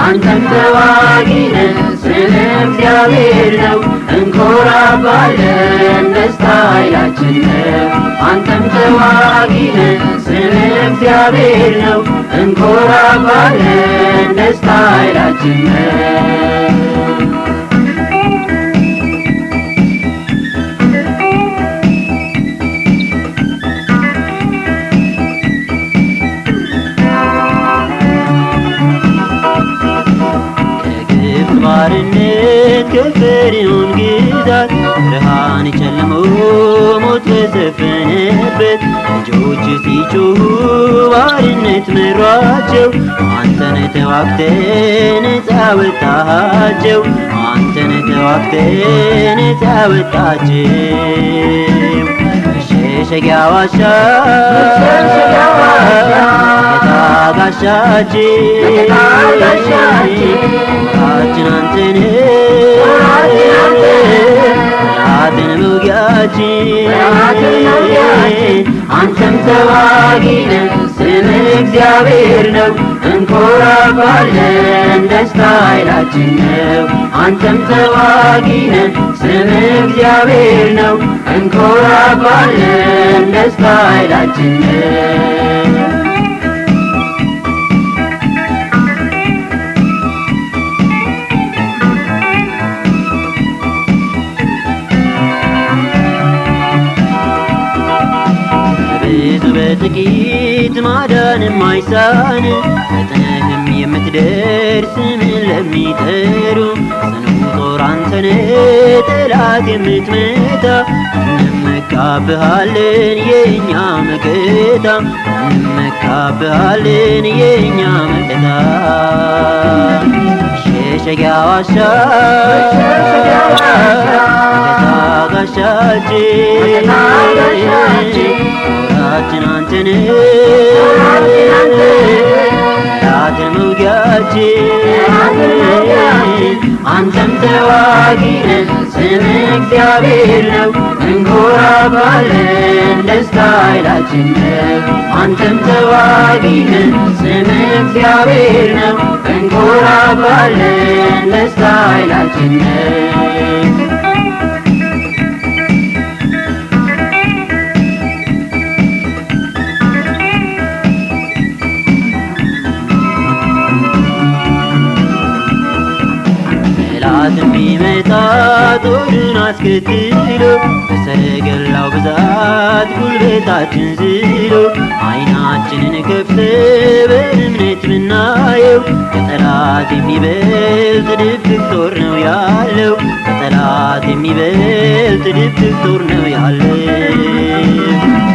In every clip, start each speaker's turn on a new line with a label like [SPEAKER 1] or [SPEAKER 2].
[SPEAKER 1] አንተም ተዋጊነህ ስለ እግዚአብሔር ነው እንኮራባለን ደስታ ኃይላችን ነው። አንተም ተዋጊነህ ስለ እግዚአብሔር ነው እንኮራባለን ደስታ ኃይላችን ነው። ባርነት ከፈርዖን ግዛት ብርሃን ጨልሞ ሞት በሰፈነበት ልጆች ሲጮሁ ባርነት መሯቸው አንተን ተዋግተህ ነፃ ወጣሃቸው አንተን ተዋግተህ ነፃ ወጣሃቸው መሸሸጊያ ዋሻ ጋሻችን አንተን ጠላትን መውጊያችን አንተም ተዋጊነህ ስለ እግዚአብሔር ነው እንኮራባለን ደስታ ኃይላችን ነው። አንተም ተዋጊነህ ስለ እግዚአብሔር ነው እንኮራባለን ደስታ ኃይላችን ነው። በጥቂት ማዳን የማይሳን ፈጥነህም የምትደርስ ምን ለሚጠሩ ጽኑ ጦር አንተን ጠላት የምትመታ እንመካብሃለን የእኛ መከታ እንመካብሃለን የእኛ መከታ መሸሸጊያ ዋሻ ጋሻችን አንተን ጠላትን መውጊያችን አንተም ተዋጊነህ ስለ እግዚአብሔር ነው እንኮራባለን ደስታ ኃይላችን ነው። አንተም ተዋጊነህ ስለ እግዚአብሔር ነው እንኮራባለን ደስታ ኃይላችን ነው። ቢመጣ ጦርን አስከትሎ በሰረገላው ብዛት ጉልበታችን ዝሎ ዓይናችንን ከፍተን በእምነት ብናየው ከጠላት የሚበልጥ ድብቅ ጦር ነው ያለው ከጠላት የሚበልጥ ድብቅ ጦር ነው ያለው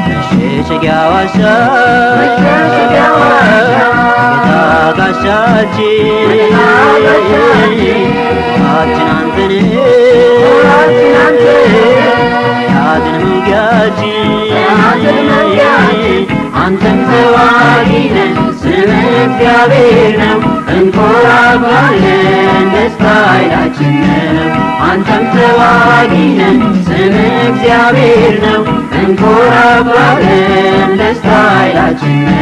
[SPEAKER 1] መሸሸጊያ ዋሻ ጋሻችን አንተን ጠላትን መውጊያችን አንተም ተዋጊነህ ስለ እግዚአብሔር ነው እንኮራባለን ደስታ ኃይላችን ነው። አንተም ተዋጊነህ ስለ እግዚአብሔር ነው እንኮራባለን ደስታ ኃይላችን ነው።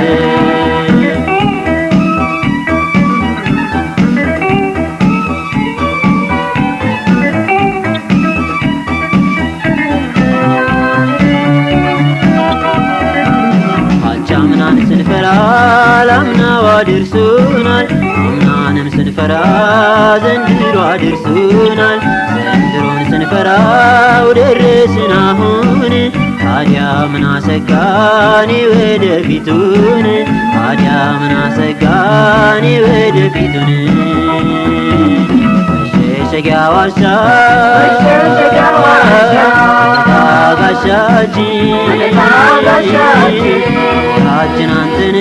[SPEAKER 1] አምናው አድርሶናል አምናንም ስንፈራ ዘንድሮ አድርሶናል ዘንድሮን ስንፈራው ደረስን አሁን ታዲያ ምን አሰጋን ወደፊቱን ታዲያ ምን አሰጋን ወደፊቱን መሸሸጊያ ዋሻ ጋሻችን አንተን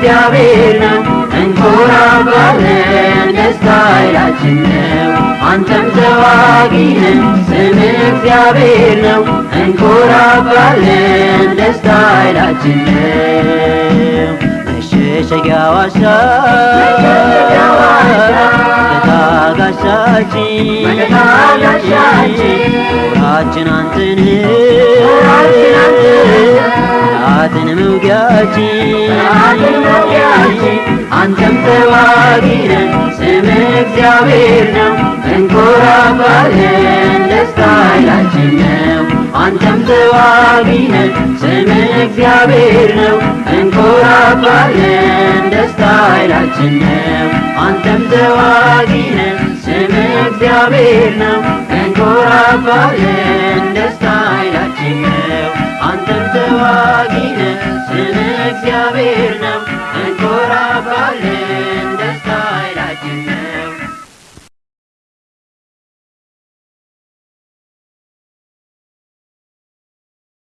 [SPEAKER 1] እግዚአብሔር ነው እንኮራባለን ደስታ ኃይላችን ነው አንተም ተዋጊ ነህ ስምህ እግዚአብሔር ነው እንኮራባለን ደስታ ኃይላችን ነው መሸሸጊያ ዋሻ መከታ ጋሻችን ቁራችን ጠላትን መውጊያችን አንተም ተዋጊ ነህ ስምህ እግዚአብሔር ነው እንኮራባለን ደስታ ኃይላችን ነው አንተም ተዋጊ ነህ ስምህ እግዚአብሔር ነው እንኮራባለን ደስታ ኃይላችን ነው አንተም ተዋጊ ነህ ስምህ እግዚአብሔር ነው እንኮራባለን